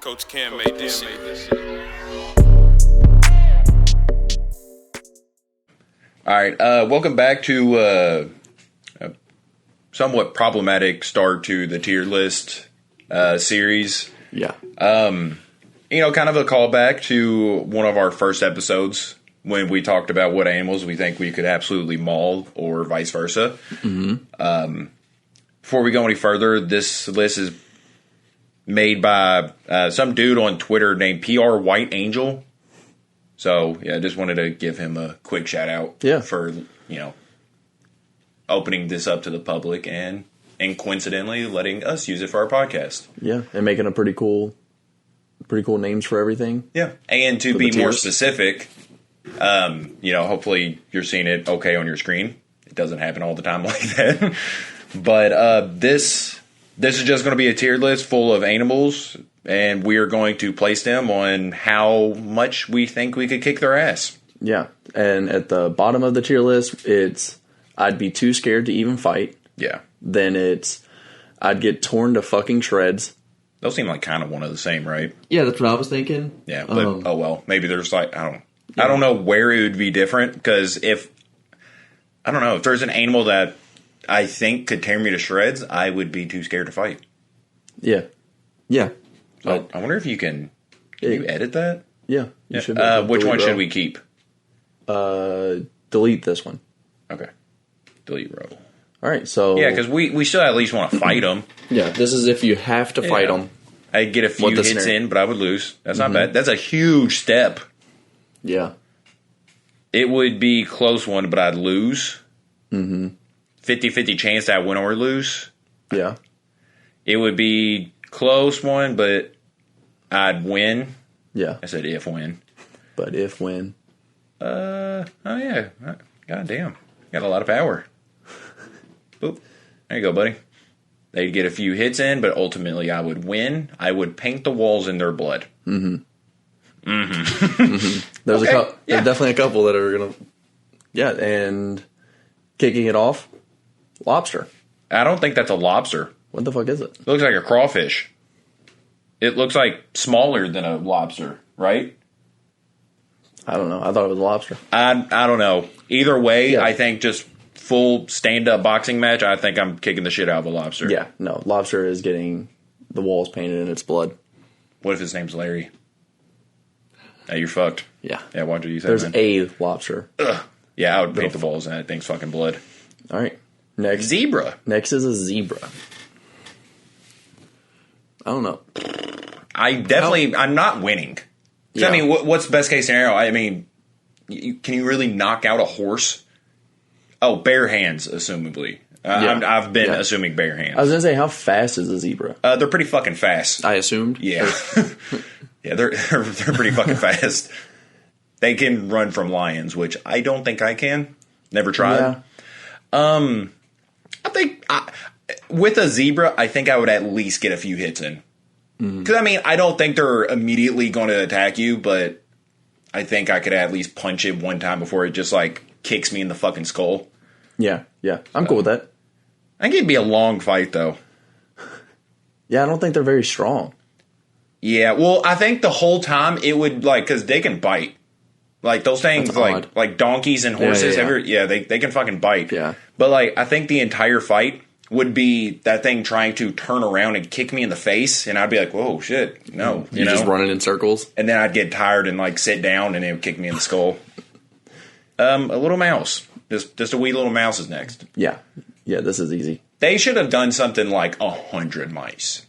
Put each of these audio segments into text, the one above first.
Coach Cam made this shit. All right, welcome back to a somewhat problematic start to the tier list series. Yeah. Kind of a callback to one of our first episodes when we talked about what animals we think we could absolutely maul or vice versa. Mm-hmm. Before we go any further, this list is made by some dude on Twitter named PR White Angel. So, yeah, I just wanted to give him a quick shout out for, opening this up to the public and coincidentally letting us use it for our podcast. Yeah, and making a pretty cool names for everything. Yeah, and to be more specific, hopefully you're seeing it okay on your screen. It doesn't happen all the time like that. But this is just going to be a tier list full of animals, and we are going to place them on how much we think we could kick their ass. Yeah, and at the bottom of the tier list, it's I'd be too scared to even fight. Yeah. Then it's I'd get torn to fucking shreds. Those seem like kind of one of the same, right? Yeah, that's what I was thinking. Yeah, but maybe there's like I don't know where it would be different, because if there's an animal that I think could tear me to shreds, I would be too scared to fight. Yeah. Yeah. So I wonder if you can you edit that? Yeah. You should which one should we keep? Delete this one. Okay. Delete row. All right, so... Yeah, because we still at least want to fight them. Yeah, this is if you have to fight them. I'd get a few hits in, but I would lose. That's not bad. That's a huge step. Yeah. It would be a close one, but I'd lose. Mm-hmm. 50-50 chance that I win or lose. Yeah. It would be close one, but I'd win. Yeah. I said if win. But if win. Oh yeah. God damn. Got a lot of power. Boop. There you go, buddy. They'd get a few hits in, but ultimately I would win. I would paint the walls in their blood. Mm-hmm. Mm-hmm. Mm-hmm. There's there's definitely a couple that are gonna. Yeah, and kicking it off, lobster. I don't think that's a lobster. What the fuck is it? It looks like a crawfish. It looks like smaller than a lobster, right? I don't know. I thought it was a lobster. I don't know. Either way, I think just full stand-up boxing match, I think I'm kicking the shit out of a lobster. Yeah, no. Lobster is getting the walls painted in its blood. What if his name's Larry? Hey, you're fucked. Yeah. Yeah, what do you say, There's man? a lobster. Ugh. Yeah, I would paint the walls in that thing's fucking blood. All right. Next. Zebra. Next is a zebra. I don't know. I'm not winning. Yeah. I mean, what's the best case scenario? I mean, can you really knock out a horse? Oh, bare hands, assumably. I've been assuming bare hands. I was going to say, how fast is a zebra? They're pretty fucking fast. I assumed? Yeah. Yeah, they're pretty fucking fast. They can run from lions, which I don't think I can. Never tried. Yeah. I think with a zebra, I think I would at least get a few hits in. Because, I mean, I don't think they're immediately going to attack you, but I think I could at least punch it one time before it just, kicks me in the fucking skull. Yeah. I'm cool with that. I think it'd be a long fight, though. Yeah, I don't think they're very strong. Yeah, well, I think the whole time it would, because they can bite. Those things, like donkeys and horses, they can fucking bite. Yeah. But, I think the entire fight would be that thing trying to turn around and kick me in the face, and I'd be like, whoa, shit, no. You're just running in circles? And then I'd get tired and, sit down, and it would kick me in the skull. A little mouse. Just a wee little mouse is next. Yeah. Yeah, this is easy. They should have done something like 100 mice.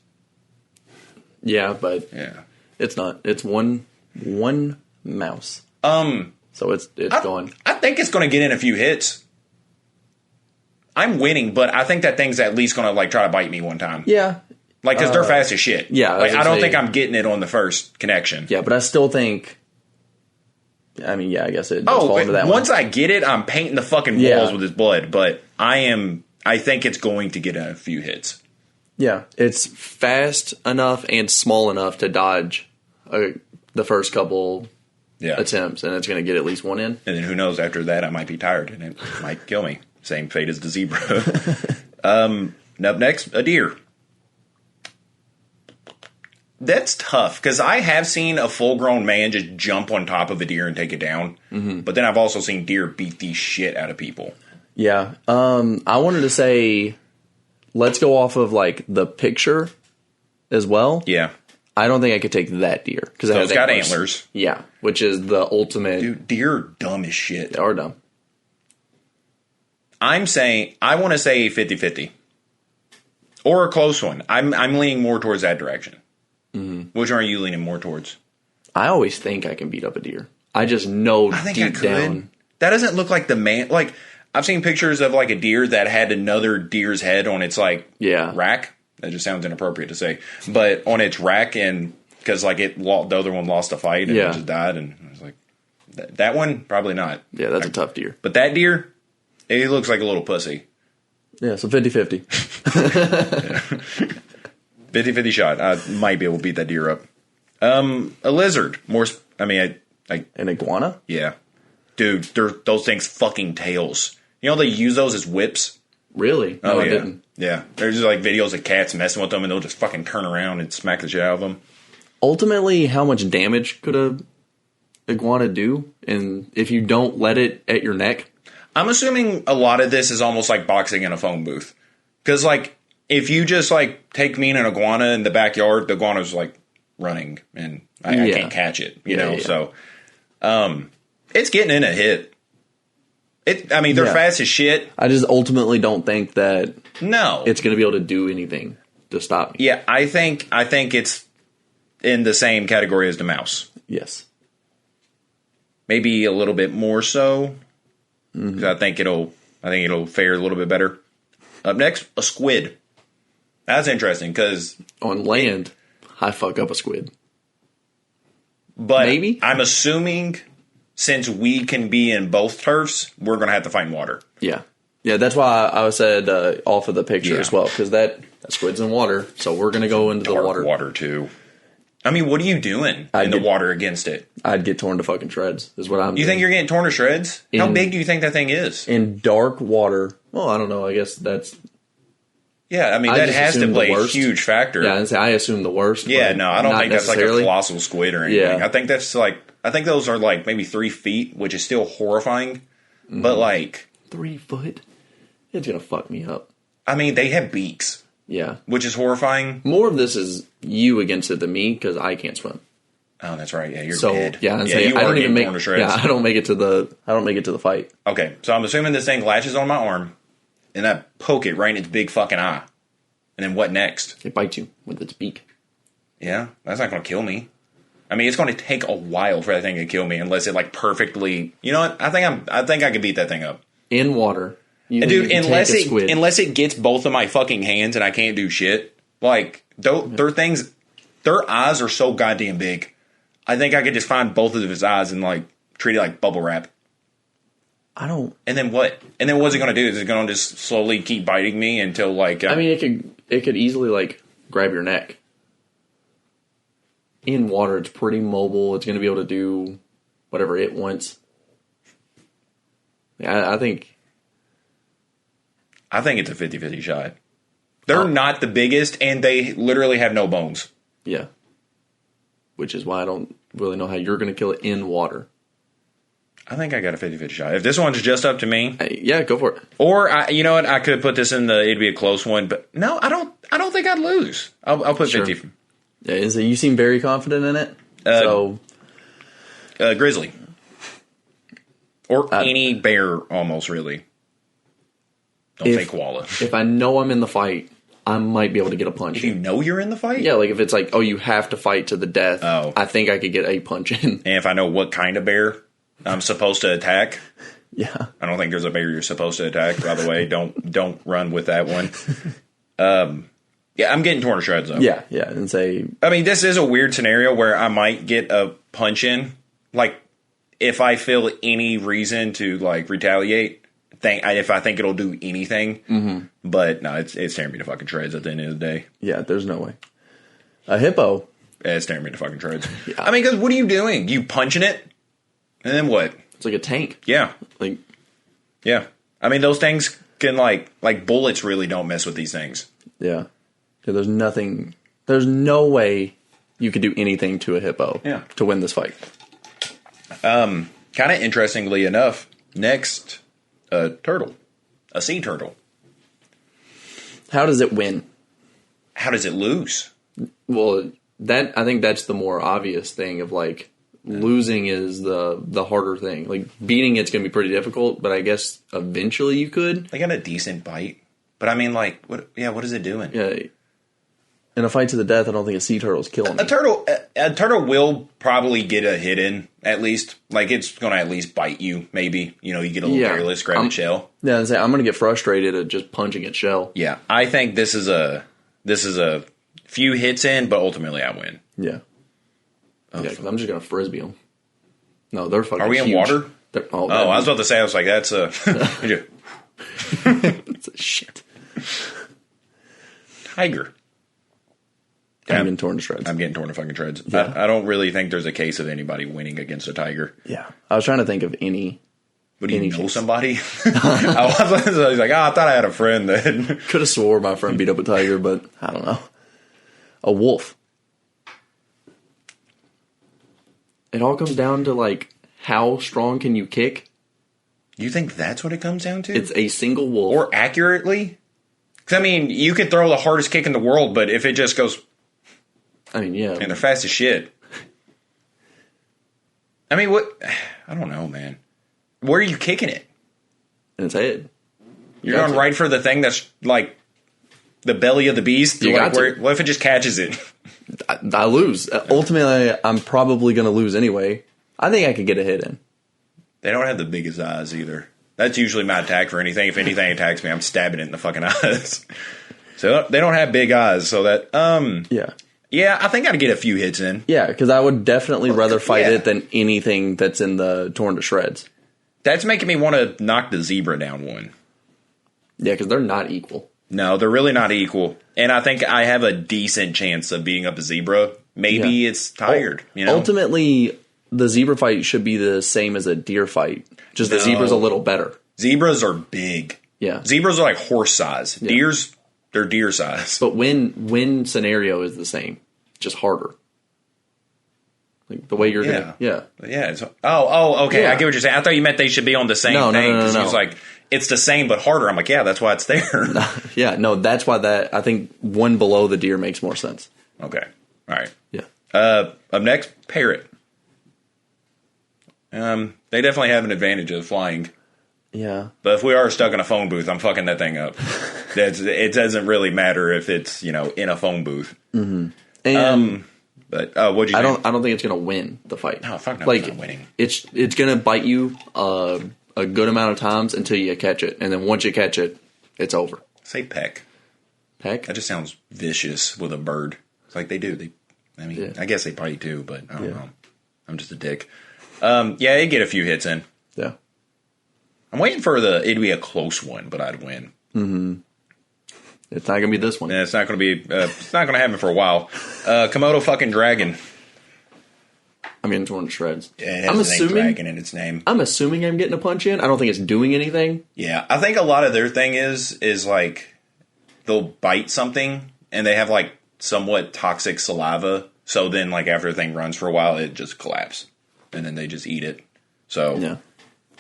Yeah, but it's not. It's one mouse. So it's going. I think it's going to get in a few hits. I'm winning, but I think that thing's at least going to try to bite me one time. Yeah. Because they're fast as shit. Yeah. I don't think I'm getting it on the first connection. Yeah, but I still think. I mean, yeah, I guess it does fall into that once one. I get it, I'm painting the fucking walls with his blood. But I think it's going to get a few hits. Yeah, it's fast enough and small enough to dodge the first couple attempts, and it's going to get at least one in. And then who knows, after that, I might be tired, and it might kill me. Same fate as the zebra. Up next, a deer. That's tough because I have seen a full-grown man just jump on top of a deer and take it down. Mm-hmm. But then I've also seen deer beat the shit out of people. Yeah. I wanted to say, let's go off of like the picture as well. Yeah. I don't think I could take that deer because it's got antlers. Yeah, which is the ultimate. Dude, deer are dumb as shit. They are dumb. I'm saying I want to say 50-50 or a close one. I'm leaning more towards that direction. Mm-hmm. Which one are you leaning more towards? I always think I can beat up a deer. I just know I think deep I could. down. That doesn't look like the man. Like I've seen pictures of like a deer that had another deer's head on its like rack. That just sounds inappropriate to say, but on its rack, and because like the other one lost a fight and it just died, and I was like, that one probably not. Yeah, that's a tough deer. But that deer, it looks like a little pussy. Yeah, so 50-50. 50-50 shot. I might be able to beat that deer up. A lizard. An iguana? Yeah. Dude, those things fucking tails. You know they use those as whips? Really? No, Oh, I yeah. didn't. Yeah. There's just like videos of cats messing with them and they'll just fucking turn around and smack the shit out of them. Ultimately, how much damage could a iguana do? And if you don't let it at your neck? I'm assuming a lot of this is almost like boxing in a phone booth. Because, like, if you just, like, take me and an iguana in the backyard, the iguana's, like, running. And I can't catch it, you know? Yeah. So, it's getting in a hit. They're fast as shit. I just ultimately don't think that it's going to be able to do anything to stop me. Yeah, I think it's in the same category as the mouse. Yes. Maybe a little bit more so. Mm-hmm. I think it'll fare a little bit better. Up next, a squid. That's interesting because on land, I fuck up a squid. But maybe I'm assuming since we can be in both turfs, we're going to have to find water. Yeah. Yeah, that's why I said off of the picture as well, because that squid's in water, so we're going to go into the water. Water, too. I mean, what are you doing in the water against it? I'd get torn to fucking shreds, is what I'm doing. You think you're getting torn to shreds? How big do you think that thing is? In dark water. Well, I don't know. I guess that's... Yeah, I mean, that has to play a huge factor. Yeah, I assume the worst. Yeah, no, I don't think that's like a colossal squid or anything. Yeah. I think those are like maybe 3 feet, which is still horrifying. Mm-hmm. But like... 3 foot? It's going to fuck me up. I mean, they have beaks. Yeah. Which is horrifying. More of this is you against it than me, because I can't swim. Oh, that's right. Yeah, you're dead. Yeah, you I don't even make to shreds. Yeah, I don't make it to the fight. Okay, so I'm assuming this thing latches on my arm, and I poke it right in its big fucking eye. And then what next? It bites you with its beak. Yeah, that's not going to kill me. I mean, it's going to take a while for that thing to kill me, unless it like perfectly. You know what? I think I could beat that thing up in water. Dude, unless it gets both of my fucking hands and I can't do shit. Like their eyes are so goddamn big. I think I could just find both of his eyes and like treat it like bubble wrap. And then what? And then what's it going to do? Is it going to just slowly keep biting me until like? I mean, it could easily like grab your neck. In water, it's pretty mobile. It's going to be able to do whatever it wants. Yeah, I think it's a 50-50 shot. They're not the biggest, and they literally have no bones. Yeah. Which is why I don't really know how you're going to kill it in water. I think I got a 50-50 shot. If this one's just up to me... yeah, go for it. Or, you know what, I could put this in it'd be a close one, but no, I don't think I'd lose. I'll put 50. Yeah, so you seem very confident in it. Grizzly. Or any bear, almost, really. Don't say koala. If I know I'm in the fight, I might be able to get a punch. If you know you're in the fight? Yeah, like if it's like, you have to fight to the death, I think I could get a punch in. And if I know what kind of bear I'm supposed to attack? Yeah. I don't think there's a bear you're supposed to attack, by the way. Don't run with that one. Yeah, I'm getting torn to shreds, though. Yeah, and I mean, this is a weird scenario where I might get a punch in. Like, if I feel any reason to, like, retaliate, if I think it'll do anything. Mm-hmm. But, no, it's tearing me to fucking shreds at the end of the day. Yeah, there's no way. A hippo. Yeah, it's tearing me to fucking shreds. Yeah. I mean, because what are you doing? You punching it? And then what? It's like a tank. Yeah. Yeah. I mean, those things can, like bullets really don't mess with these things. Yeah. There's no way you could do anything to a hippo to win this fight. Kind of interestingly enough, next, turtle. A sea turtle. How does it win? How does it lose? Well, I think that's the more obvious thing of like losing is the harder thing. Like beating it's going to be pretty difficult, but I guess eventually you could. They got a decent bite, but I mean, like, what is it doing? Yeah. In a fight to the death, I don't think a sea turtle is killing me. A turtle will probably get a hit in, at least. Like, it's going to at least bite you, maybe. You know, you get a little careless, grab its shell. Yeah, I'm going to get frustrated at just punching its shell. Yeah, I think this is a few hits in, but ultimately I win. Yeah. Yeah, because I'm just going to frisbee them. No, they're fucking Are we huge. in water? I was about to say, I was like, that's a... That's a shit. Tiger. I'm getting torn to shreds. I'm getting torn to fucking shreds. Yeah. I don't really think there's a case of anybody winning against a tiger. Yeah. I was trying to think of any... What do you know somebody? I was like, I thought I had a friend that... Could have swore my friend beat up a tiger, but I don't know. A wolf. It all comes down to, like, how strong can you kick? You think that's what it comes down to? It's a single wolf. Or accurately? Because, I mean, you could throw the hardest kick in the world, but if it just goes... I mean, yeah. And they're fast as shit. I mean, what... I don't know, man. Where are you kicking it? In its head. You're going right for the thing that's, like, the belly of the beast? What if it just catches it? I lose. Ultimately, I'm probably going to lose anyway. I think I could get a hit in. They don't have the biggest eyes either. That's usually my attack for anything. If anything attacks me, I'm stabbing it in the fucking eyes. So they don't have big eyes, so that... Yeah. Yeah, I think I'd get a few hits in. Yeah, because I would definitely rather fight it than anything that's in the torn to shreds. That's making me want to knock the zebra down one. Yeah, because they're not equal. No, they're really not equal. And I think I have a decent chance of beating up a zebra. Maybe it's tired, you know? Ultimately, the zebra fight should be the same as a deer fight. Just the zebra's a little better. Zebras are big. Yeah. Zebras are like horse size. Yeah. Deers, they're deer size. But win scenario is the same. Just harder. Like the way you're gonna... Yeah. Yeah. It's, okay. Yeah. I get what you're saying. I thought you meant they should be on the same thing. No. He was like, it's the same but harder. I'm like, yeah, that's why it's there. That's why I think one below the deer makes more sense. Okay. All right. Yeah. Up next, parrot. They definitely have an advantage of flying. Yeah. But if we are stuck in a phone booth, I'm fucking that thing up. It doesn't really matter if it's, in a phone booth. Mm-hmm. And but what'd you think? I don't think it's gonna win the fight. No, fuck no, like, it's not winning. It's gonna bite you a good amount of times until you catch it, and then once you catch it, it's over. Say peck. Peck? That just sounds vicious with a bird. It's like they do. I guess they bite too, but I don't know. I'm just a dick. It'd get a few hits in. Yeah. I'm waiting for it'd be a close one, but I'd win. Mm-hmm. It's not gonna be this one. Yeah, it's not gonna be. It's not gonna happen for a while. Komodo fucking dragon. I'm getting torn to shreds. Yeah, it has the name dragon in its name. I'm assuming I'm getting a punch in. I don't think it's doing anything. Yeah, I think a lot of their thing is like they'll bite something and they have like somewhat toxic saliva. So then, like after the thing runs for a while, it just collapses, and then they just eat it. So yeah,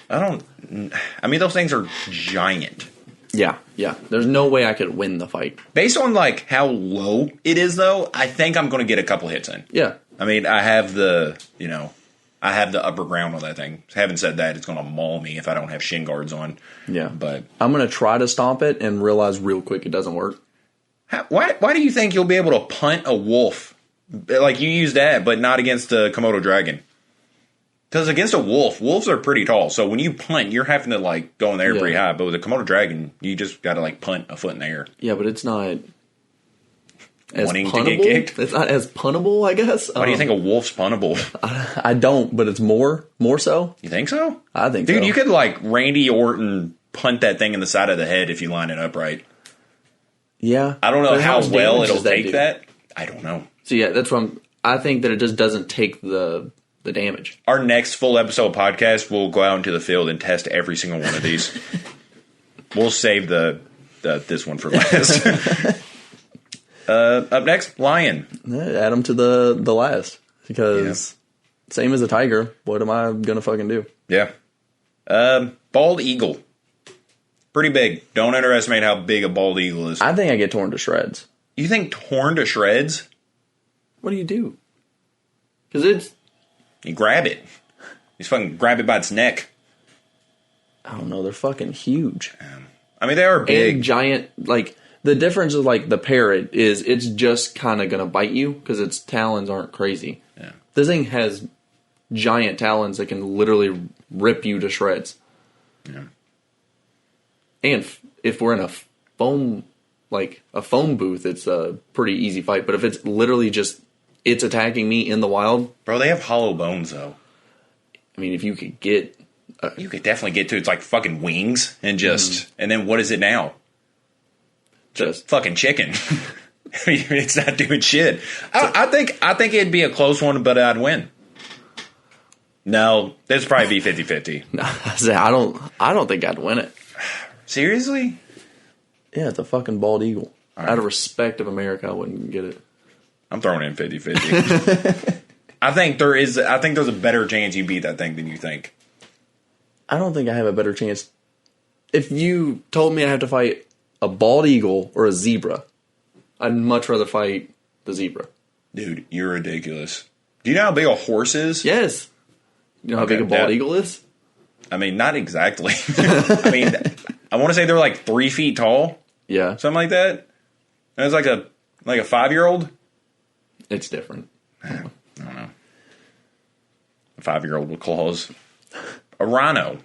I mean, those things are giant. Yeah. There's no way I could win the fight. Based on like how low it is, though, I think I'm going to get a couple hits in. Yeah. I mean, I have the upper ground on that thing. Having said that, it's going to maul me if I don't have shin guards on. Yeah. But I'm going to try to stomp it and realize real quick it doesn't work. Why do you think you'll be able to punt a wolf? Like you use that, but not against a Komodo dragon. Because against a wolf, wolves are pretty tall. So when you punt, you're having to like go in the air pretty high. But with a Komodo dragon, you just got to like punt a foot in the air. Yeah, but it's not as wanting puntable. To get kicked. It's not as puntable, I guess. Why do you think a wolf's puntable? I don't, but it's more so. You think so? I think so. Dude, you could like Randy Orton punt that thing in the side of the head if you line it up right. Yeah. I don't know how well it'll take that. I don't know. So yeah, that's what I think that it just doesn't take the damage. Our next full episode podcast, we'll go out into the field and test every single one of these. We'll save this one for last. Up next, lion. Add them to the last. Because same as a tiger, what am I going to fucking do? Yeah. Bald eagle. Pretty big. Don't underestimate how big a bald eagle is. I think I get torn to shreds. You think torn to shreds? What do you do? Because it's... You grab it. You fucking grab it by its neck. I don't know. They're fucking huge. I mean, they are big. And giant, like... The difference is, like, the parrot is it's just kind of going to bite you because its talons aren't crazy. Yeah. This thing has giant talons that can literally rip you to shreds. Yeah. And if we're in a foam booth, it's a pretty easy fight. But if it's literally just it's attacking me in the wild, Bro, they have hollow bones though. I mean, if you could get, you could definitely get to its like fucking wings and just, and then what is it now? Just fucking chicken. I mean, it's not doing shit. I think it'd be a close one, but I'd win. No, this would probably be 50-50. I don't think I'd win it. Seriously? Yeah, it's a fucking bald eagle. Right. Out of respect of America, I wouldn't get it. I'm throwing in 50-50. I think there's a better chance you beat that thing than you think. I don't think I have a better chance. If you told me I have to fight a bald eagle or a zebra, I'd much rather fight the zebra. Dude, you're ridiculous. Do you know how big a horse is? Yes. You know how big a bald eagle is? I mean, not exactly. I mean, I want to say they're like 3 feet tall. Yeah. Something like that. And it's like a 5-year-old. It's different. I don't know. A 5-year-old with claws. A rhino.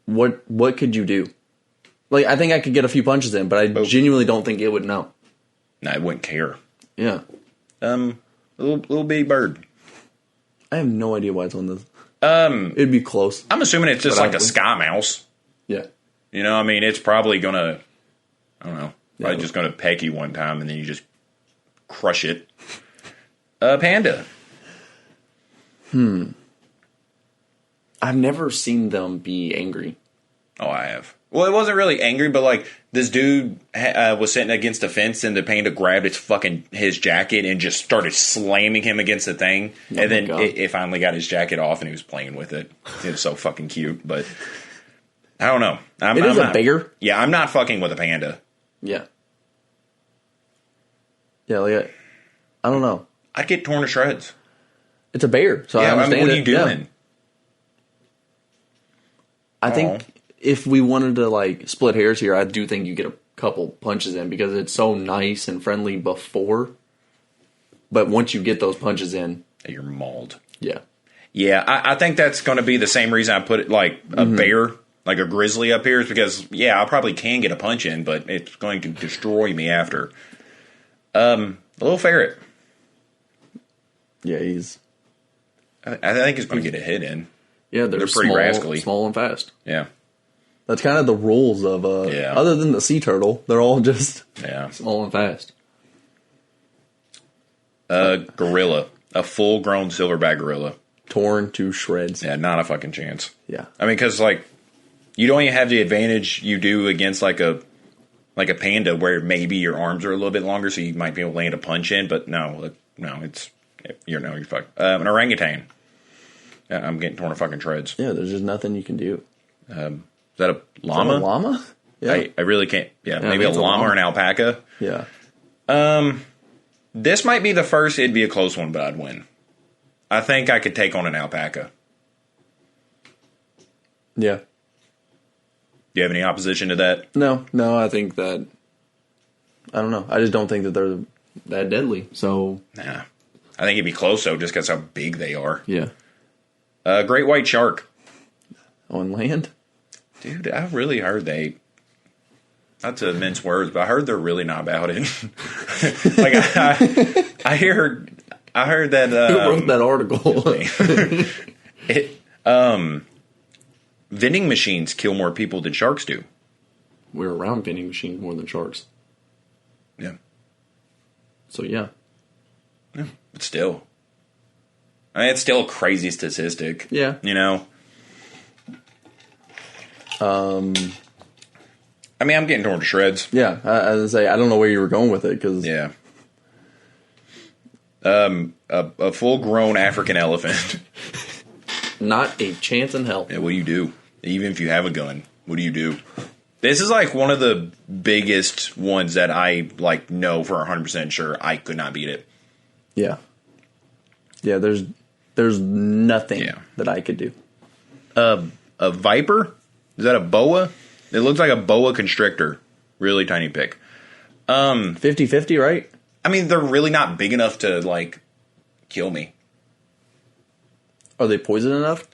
What could you do? Like, I think I could get a few punches in, but I genuinely don't think it would know. No, it wouldn't care. Yeah. Little bitty bird. I have no idea why it's on this. It'd be close. I'm assuming it's just like a sky mouse. Yeah. You know, I mean, it's probably gonna, I don't know, probably just gonna peck you one time and then you just crush it. Panda. I've never seen them be angry. Oh, I have. Well, it wasn't really angry, but like this dude was sitting against a fence, and the panda grabbed his jacket and just started slamming him against the thing, and then it finally got his jacket off, and he was playing with it. It was so fucking cute, but I don't know. I'm not, bigger. Yeah, I'm not fucking with a panda. Yeah. Yeah, like I don't know. I'd get torn to shreds. It's a bear, so yeah, I understand what are you doing? Yeah. I think if we wanted to like split hairs here, I do think you get a couple punches in because it's so nice and friendly before. But once you get those punches in, you're mauled. Yeah. Yeah, I think that's going to be the same reason I put it like a bear, like a grizzly up here, is because, I probably can get a punch in, but it's going to destroy me after. A little ferret. Yeah, I think he's going to get a hit in. Yeah, they're pretty rascally. Small and fast. Yeah. That's kind of the rules of, other than the sea turtle, they're all just small and fast. Gorilla. A full-grown silverback gorilla. Torn to shreds. Yeah, not a fucking chance. Yeah. I mean, because, like, you don't even have the advantage you do against, like a panda where maybe your arms are a little bit longer, so you might be able to land a punch in, but no, you're fucked. An orangutan. Yeah, I'm getting torn to fucking shreds. Yeah, there's just nothing you can do. Is that a llama? Is that a llama? Yeah. I really can't. Yeah, maybe a llama or an alpaca. Yeah. This might be the first. It'd be a close one, but I'd win. I think I could take on an alpaca. Yeah. Do you have any opposition to that? No, I think that... I don't know. I just don't think that they're that deadly, so... Nah. I think it'd be close, though, just because how big they are. Yeah. Great white shark. On land? Dude, I've really heard not to mince words, but I heard they're really not about it. Like, I heard that... Who wrote that article? Vending machines kill more people than sharks do. We're around vending machines more than sharks. Yeah. So, yeah. Yeah, but still. I mean, it's still a crazy statistic. Yeah. You know? I mean, I'm getting torn to shreds. Yeah, I was gonna say I don't know where you were going with it because Yeah. A full-grown African elephant. not a chance in hell. Yeah, what do you do? Even if you have a gun, what do you do? This is like one of the biggest ones that I like know for 100% sure I could not beat it. Yeah. Yeah, there's nothing Yeah. that I could do. A viper? Is that a boa? It looks like a boa constrictor. Really tiny pick. 50-50, right? I mean, they're really not big enough to like kill me. Are they poison enough?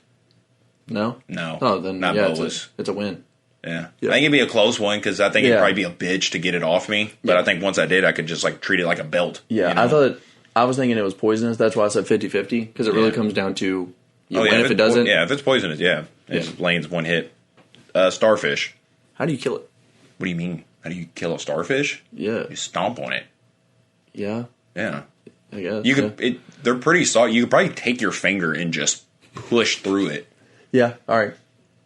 No? No. Oh, then not yeah, boas. it's a win. Yeah. Yeah. I think it'd be a close one because I think it'd Yeah. probably be a bitch to get it off me. But Yeah. I think once I did, I could just like treat it like a belt. Yeah, you know? I was thinking it was poisonous. That's why I said 50-50 because it really comes down to you win if it doesn't. Yeah, if it's poisonous, yeah. It just lands one hit. Starfish. How do you kill it? What do you mean? How do you kill a starfish? Yeah. You stomp on it. Yeah, Yeah. I guess. You could. They're pretty soft. You could probably take your finger and just push through it. Yeah, all right.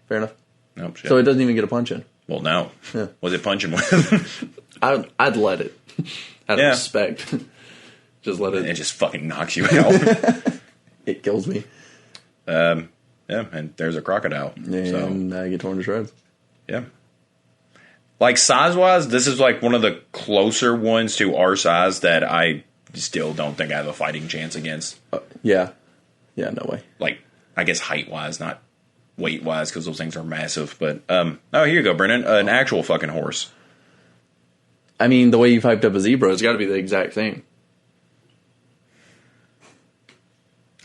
Fair enough. Nope. Shit. So it doesn't even get a punch in. Well, no. Yeah. Was it punching with? I'd let it. Out of Yeah. respect. Just let It it. just fucking knocks you out. It kills me. Yeah, and there's a crocodile. So, And I get torn to shreds. yeah. Like, size-wise, this is, like, one of the closer ones to our size that I still don't think I have a fighting chance against. Yeah. Yeah, no way. Like, I guess height-wise, not weight-wise, because those things are massive. But, oh, here you go, Brenden. An actual fucking horse. I mean, the way you've hyped up a zebra, it's got to be the exact same.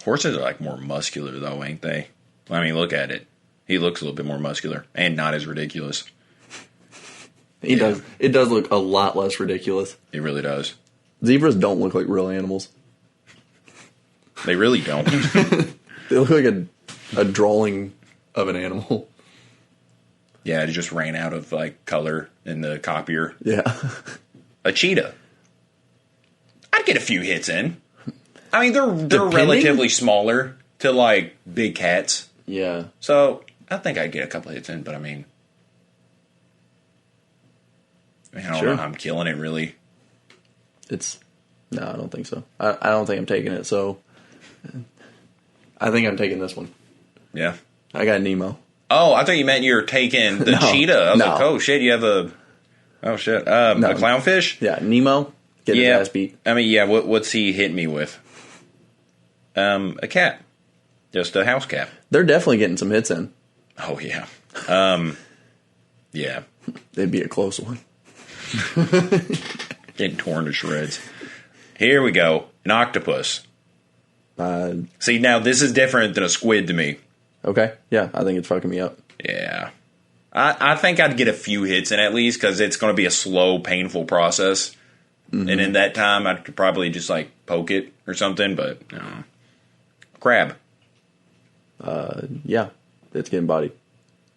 Horses are, like, more muscular, though, ain't they? I mean, look at it. He looks a little bit more muscular and not as ridiculous. It does. It does look a lot less ridiculous. It really does. Zebras don't look like real animals. They really don't. They look like a drawing of an animal. Yeah, it just ran out of, like, color in the copier. Yeah. A cheetah. I'd get a few hits in. I mean, they're Depending? relatively smaller to, like, big cats. Yeah. So, I think I'd get a couple hits in, but I mean, I don't Sure. know how I'm killing it, really. No, I don't think so. I don't think I'm taking it, so I think I'm taking this one. Yeah. I got Nemo. Oh, I thought you meant you were taking the No. cheetah. I was No. like, oh, shit, you have a... Oh, shit. A clownfish? Yeah, Nemo, get his ass beat. I mean, yeah, what's he hitting me with? A cat. Just a house cat. They're definitely getting some hits in. Oh, yeah. Yeah. It'd be a close one. Getting torn to shreds. Here we go. An octopus. See, now this is different than a squid to me. Okay, yeah, I think it's fucking me up. Yeah. I think I'd get a few hits in at least because it's going to be a slow, painful process. Mm-hmm. And in that time, I could probably just like poke it or something, but no. Crab. Yeah, it's getting bodied.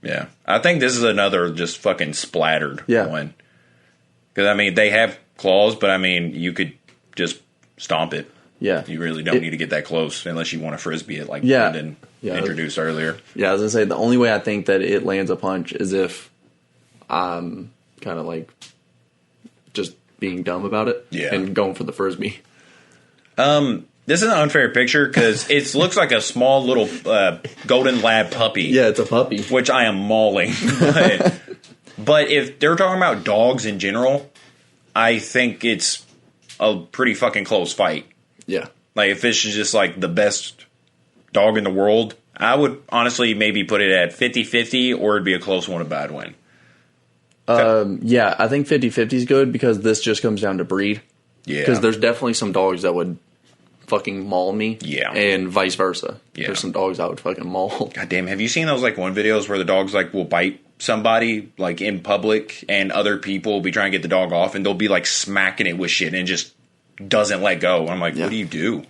Yeah. I think this is another just fucking splattered one. Because, I mean, they have claws, but, I mean, you could just stomp it. Yeah. You really don't need to get that close unless you want to frisbee it like Yeah. Brenden Yeah. introduced earlier. Yeah, I was going to say, the only way I think that it lands a punch is if I'm kind of like just being dumb about it and going for the frisbee. This is an unfair picture because it looks like a small little golden lab puppy. Yeah, it's a puppy. Which I am mauling. But if they're talking about dogs in general, I think it's a pretty fucking close fight. Yeah. Like, if Fish is just, like, the best dog in the world, I would honestly maybe put it at 50-50, or it'd be a close one, a bad win. Yeah, I think 50-50 is good because this just comes down to breed. Yeah. Because there's definitely some dogs that would fucking maul me. Yeah. And vice versa. Yeah. There's some dogs I would fucking maul. God damn, have you seen those, like, one videos where the dogs, like, will bite somebody, like, in public, and other people will be trying to get the dog off, and they'll be, like, smacking it with shit, and it just doesn't let go. And I'm like, what do you do?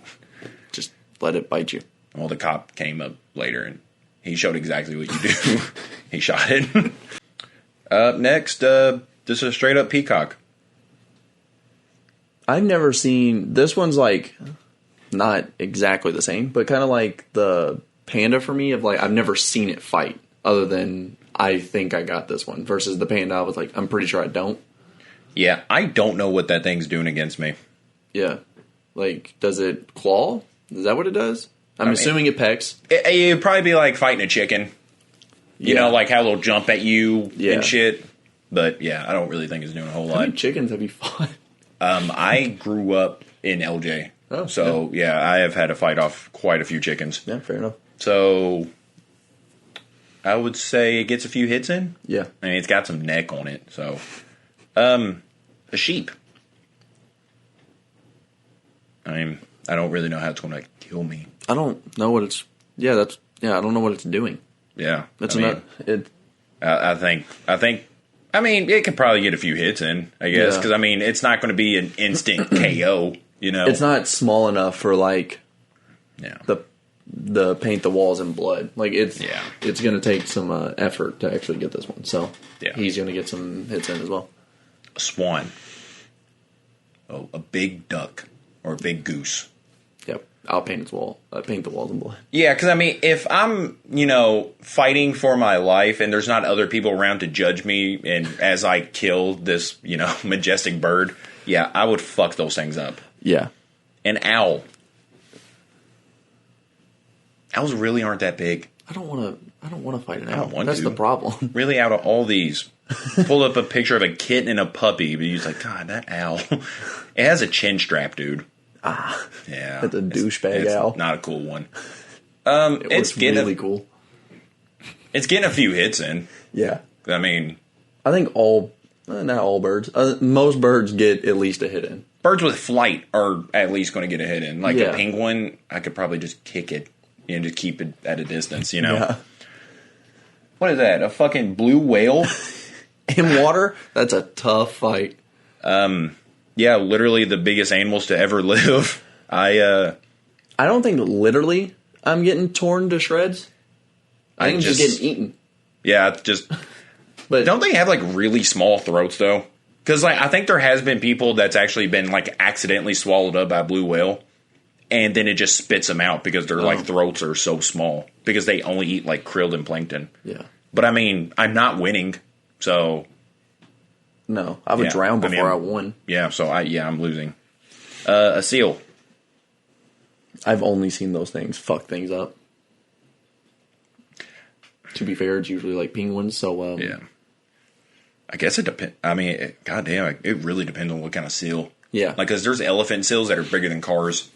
Just let it bite you. Well, the cop came up later, and he showed exactly what you do. He shot it. Next, this is a straight-up peacock. I've never seen... This one's, like, not exactly the same, but kind of like the panda for me of, like, I've never seen it fight other than I think I got this one. Versus the panda, I was like, I'm pretty sure I don't. Yeah, I don't know what that thing's doing against me. Yeah. Like, does it claw? Is that what it does? I'm assuming it pecks. It'd probably be like fighting a chicken. You know, like how they'll jump at you and shit. But yeah, I don't really think it's doing a whole lot. How many chickens have you fought? I grew up in LJ. Oh, so yeah, I have had to fight off quite a few chickens. Yeah, fair enough. So I would say it gets a few hits in. Yeah. I mean, it's got some neck on it. So, a sheep. I mean, I don't really know how it's going to kill me. I don't know what it's. I don't know what it's doing. Yeah, That's I mean, not it. I think. I mean, it could probably get a few hits in, I guess, because I mean, it's not going to be an instant KO. You know, it's not small enough for like. Yeah. The paint the walls in blood. Like it's going to take some effort to actually get this one. So he's going to get some hits in as well. A swan. Oh, a big duck or a big goose. Yep, I'll paint the walls in blood. Yeah, because I mean, if I'm fighting for my life and there's not other people around to judge me, and as I kill this majestic bird, yeah, I would fuck those things up. Yeah, an owl. Owls really aren't that big. I don't want to fight an owl. Want That's to. the problem. Really, out of all these, pull up a picture of a kitten and a puppy, but you're like, God, that owl. It has a chin strap, dude. Ah, yeah, that's a douchebag owl. Not a cool one. It's really cool. It's getting a few hits in. Yeah, I mean, I think not all birds. Most birds get at least a hit in. Birds with flight are at least going to get a hit in. Like a penguin, I could probably just kick it. Just keep it at a distance, Yeah. What is that? A fucking blue whale? In water? That's a tough fight. Yeah, literally the biggest animals to ever live. I don't think literally I'm getting torn to shreds. I think I'm just getting eaten. Yeah, just... But don't they have, really small throats, though? Because, I think there has been people that's actually been, accidentally swallowed up by a blue whale. And then it just spits them out because their throats are so small because they only eat krill and plankton. Yeah, but I mean, I'm not winning, so no, I would drown before I won. Yeah, so I'm losing. A seal. I've only seen those things fuck things up. To be fair, it's usually penguins. So yeah, I guess it depends. I mean, goddamn, it really depends on what kind of seal. Yeah, because there's elephant seals that are bigger than cars.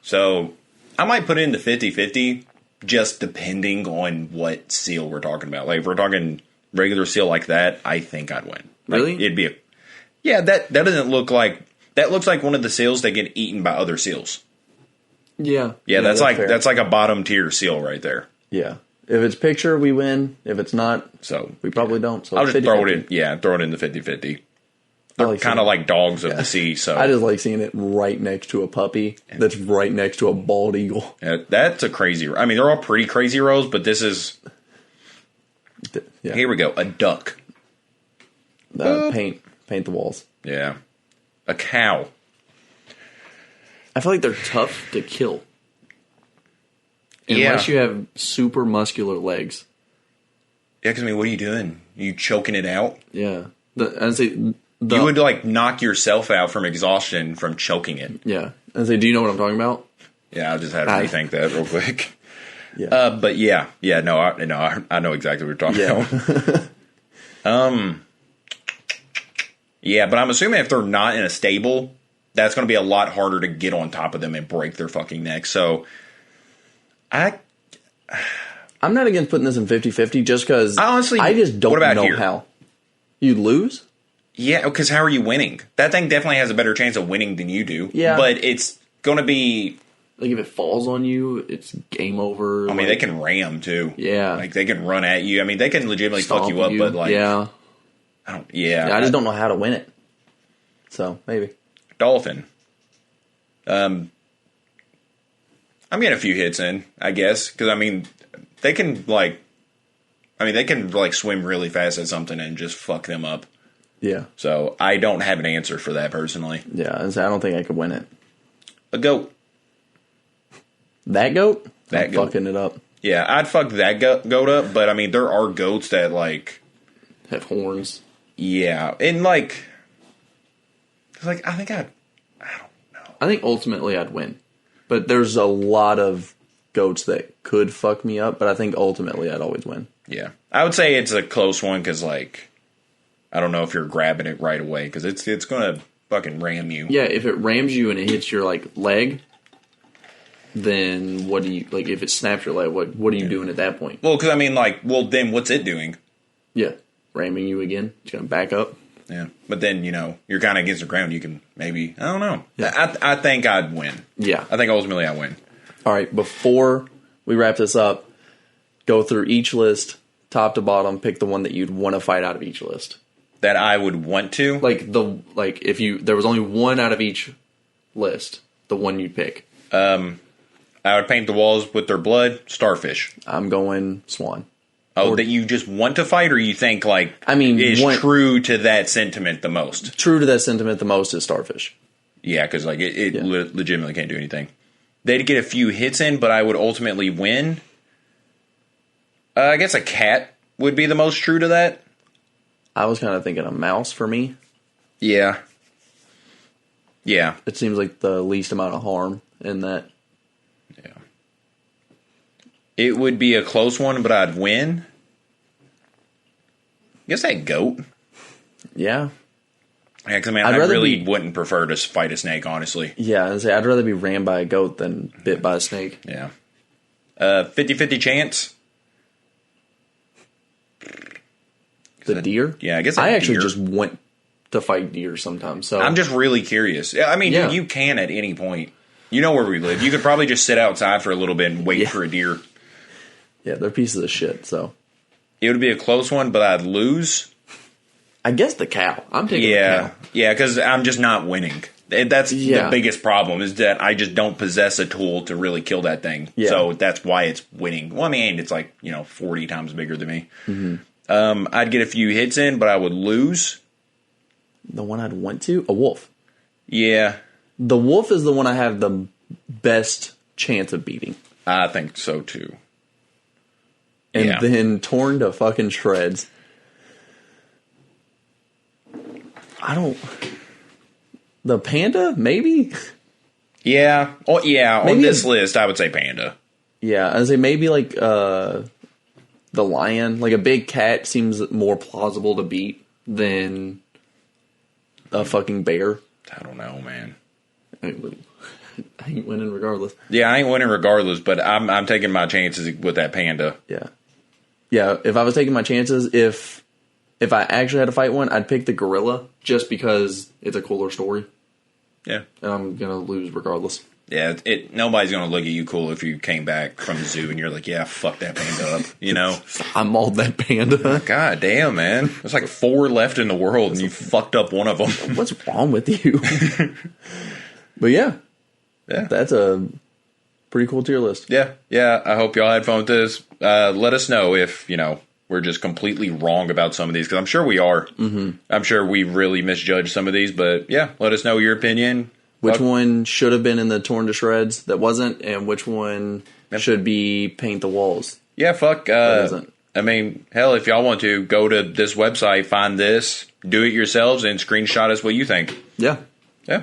So, I might put it in the 50-50, just depending on what seal we're talking about. If we're talking regular seal like that, I think I'd win. Really? It'd be that doesn't look like... That looks like one of the seals that get eaten by other seals. Yeah. Yeah, that's like a bottom tier seal right there. Yeah. If it's picture, we win. If it's not, we probably don't. So I'll just throw it in. Yeah, throw it in the 50-50. They're kind of like dogs of the sea. So I just like seeing it right next to a puppy that's right next to a bald eagle. Yeah, that's a crazy... I mean, they're all pretty crazy rows, but this is... Yeah. Here we go. A duck. Paint the walls. Yeah. A cow. I feel like they're tough to kill. Unless you have super muscular legs. Yeah, because, what are you doing? You choking it out? Yeah. I'd say... You would knock yourself out from exhaustion from choking it. Yeah. And say, do you know what I'm talking about? Yeah, I'll just have to rethink that real quick. Yeah. But I know exactly what you're talking about. Yeah, but I'm assuming if they're not in a stable, that's going to be a lot harder to get on top of them and break their fucking neck. So, I'm not against putting this in 50-50 just because I just don't know how. You'd lose? Yeah, because how are you winning? That thing definitely has a better chance of winning than you do. Yeah. But it's going to be... if it falls on you, it's game over. I mean, they can ram, too. Yeah. They can run at you. I mean, they can legitimately fuck you up, but Yeah. I just don't know how to win it. So, maybe. Dolphin. I'm getting a few hits in, I guess. Because, they can, swim really fast at something and just fuck them up. Yeah. So, I don't have an answer for that, personally. Yeah, I don't think I could win it. A goat. That goat? That goat. Fucking it up. Yeah, I'd fuck that goat up, but I mean, there are goats that, like... Have horns. Yeah, and, like... I think I don't know. I think ultimately I'd win. But there's a lot of goats that could fuck me up, but I think ultimately I'd always win. Yeah. I would say it's a close one, because, like... I don't know if you're grabbing it right away, because it's going to fucking ram you. Yeah, if it rams you and it hits your, like, leg... Then what do you, like, if it snaps your leg, what are you doing at that point? Well, because I mean, like, then what's it doing? Yeah, ramming you again. It's going to back up. Yeah, but then, you're kind of against the ground. You can maybe, I don't know. Yeah. I think I'd win. Yeah. I think ultimately I win. All right, before we wrap this up, go through each list, top to bottom, pick the one that you'd want to fight out of each list. That I would want to? Like if there was only one out of each list, the one you'd pick. I would paint the walls with their blood. Starfish. I'm going swan. Oh, that you just want to fight, or you think, like, is true to that sentiment the most? True to that sentiment the most is starfish. Yeah, because, like, it legitimately can't do anything. They'd get a few hits in, but I would ultimately win. I guess a cat would be the most true to that. I was kind of thinking a mouse for me. Yeah. Yeah. It seems like the least amount of harm in that. Yeah. It would be a close one, but I'd win. I guess that goat. Yeah. Yeah, because, I really wouldn't prefer to fight a snake, honestly. Yeah, I'd rather be rammed by a goat than bit by a snake. Yeah. 50-50 chance. The deer? Yeah, I guess I actually just want to fight deer sometimes. So I'm just really curious. I mean, you can at any point. You know where we live. You could probably just sit outside for a little bit and wait for a deer. Yeah, they're pieces of shit, so. It would be a close one, but I'd lose. I guess the cow. I'm taking the cow. Yeah, because I'm just not winning. That's the biggest problem, is that I just don't possess a tool to really kill that thing. Yeah. So that's why it's winning. Well, I mean, it's like, 40 times bigger than me. Mm-hmm. I'd get a few hits in, but I would lose. The one I'd want to? A wolf. Yeah. The wolf is the one I have the best chance of beating. I think so, too. And then torn to fucking shreds. The panda, maybe? Yeah. Oh, yeah. Maybe on this list, I would say panda. Yeah, I'd say maybe like the lion. Like a big cat seems more plausible to beat than a fucking bear. I don't know, man. I ain't winning regardless. Yeah, I ain't winning regardless, but I'm taking my chances with that panda. Yeah. Yeah, if I was taking my chances, if I actually had to fight one, I'd pick the gorilla just because it's a cooler story. Yeah. And I'm going to lose regardless. Yeah, nobody's going to look at you cool if you came back from the zoo and you're like, yeah, fuck that panda up, I mauled that panda. God damn, man. There's like 4 left in the world and you fucked up one of them. What's wrong with you? But yeah, that's a pretty cool tier list. Yeah, I hope y'all had fun with this. Let us know if, we're just completely wrong about some of these, because I'm sure we are. Mm-hmm. I'm sure we really misjudged some of these, but yeah, let us know your opinion. Which one should have been in the torn to shreds that wasn't, and which one should be paint the walls? Yeah, fuck. That wasn't. I mean, hell, if y'all want to, go to this website, find this, do it yourselves, and screenshot us what you think. Yeah. Yeah.